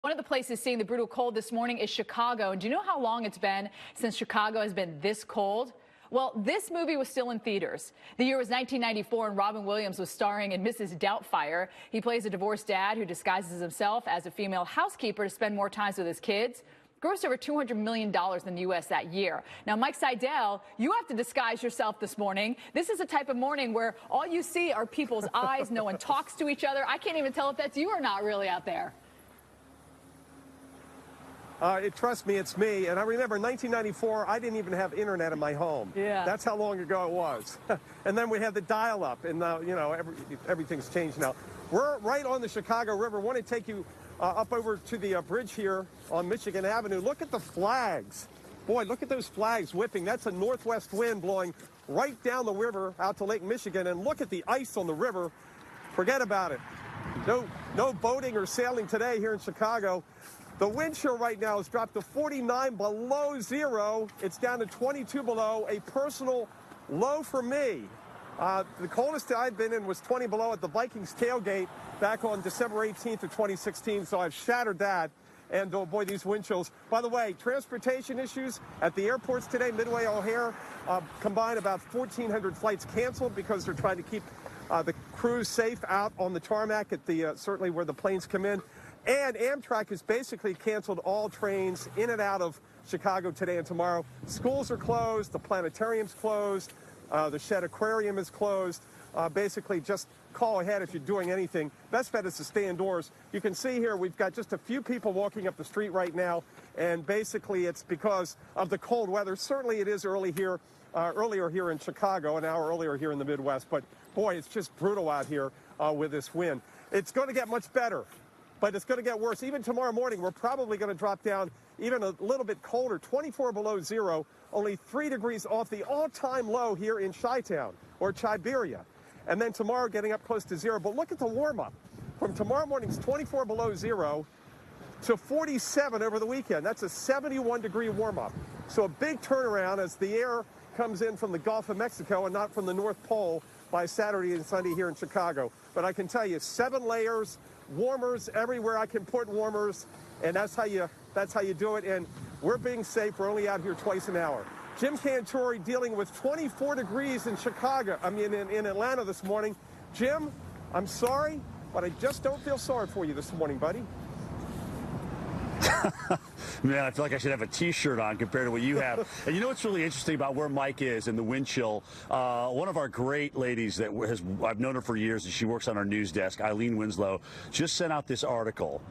One of the places seeing the brutal cold this morning is Chicago. And do you know how long it's been since Chicago has been this cold? Well, this movie was still in theaters. The year was 1994, and Robin Williams was starring in Mrs. Doubtfire. He plays a divorced dad who disguises himself as a female housekeeper to spend more time with his kids. Grossed over $200 million in the U.S. that year. Now, Mike Seidel, you have to disguise yourself this morning. This is a type of morning where all you see are people's eyes. No one talks to each other. I can't even tell if that's you or not really out there. Trust me, it's me. And I remember in 1994, I didn't even have internet in my home. Yeah. That's how long ago it was. And then we had the dial-up, and you know, everything's changed now. We're right on the Chicago River. I want to take you up over to the bridge here on Michigan Avenue. Look at the flags. Boy, look at those flags whipping. That's a northwest wind blowing right down the river out to Lake Michigan. And look at the ice on the river. Forget about it. No boating or sailing today here in Chicago. The wind chill right now has dropped to 49 below zero. It's down to 22 below, a personal low for me. The coldest I've been in was 20 below at the Vikings tailgate back on December 18th of 2016, so I've shattered that. And, oh, boy, these wind chills. By the way, transportation issues at the airports today, Midway, O'Hare, combined about 1,400 flights canceled because they're trying to keep the crews safe out on the tarmac at the certainly where the planes come in. And Amtrak has basically canceled all trains in and out of Chicago today and tomorrow. Schools are closed. The planetarium's closed. The Shed Aquarium is closed. Basically, just call ahead if you're doing anything. Best bet is to stay indoors. You can see here we've got just a few people walking up the street right now, and basically it's because of the cold weather. Certainly it is earlier here in Chicago, an hour earlier here in the Midwest. But, boy, it's just brutal out here with this wind. It's going to get much better, but it's going to get worse. Even tomorrow morning, we're probably going to drop down even a little bit colder, 24 below zero, only 3 degrees off the all-time low here in Chi-Town or Chiberia. And then tomorrow getting up close to zero. But look at the warm-up. From tomorrow morning's 24 below zero to 47 over the weekend. That's a 71-degree warm-up. So a big turnaround as the air comes in from the Gulf of Mexico and not from the North Pole by Saturday and Sunday here in Chicago. But I can tell you, 7 layers, warmers everywhere I can put warmers, and that's how you do it. And we're being safe. We're only out here twice an hour. Jim Cantore dealing with 24 degrees in in Atlanta this morning. Jim, I'm sorry, but I just don't feel sorry for you this morning, buddy. Man, I feel like I should have a T-shirt on compared to what you have. And you know what's really interesting about where Mike is and the wind chill? One of our great ladies that I've known her for years, and she works on our news desk, Eileen Winslow, just sent out this article.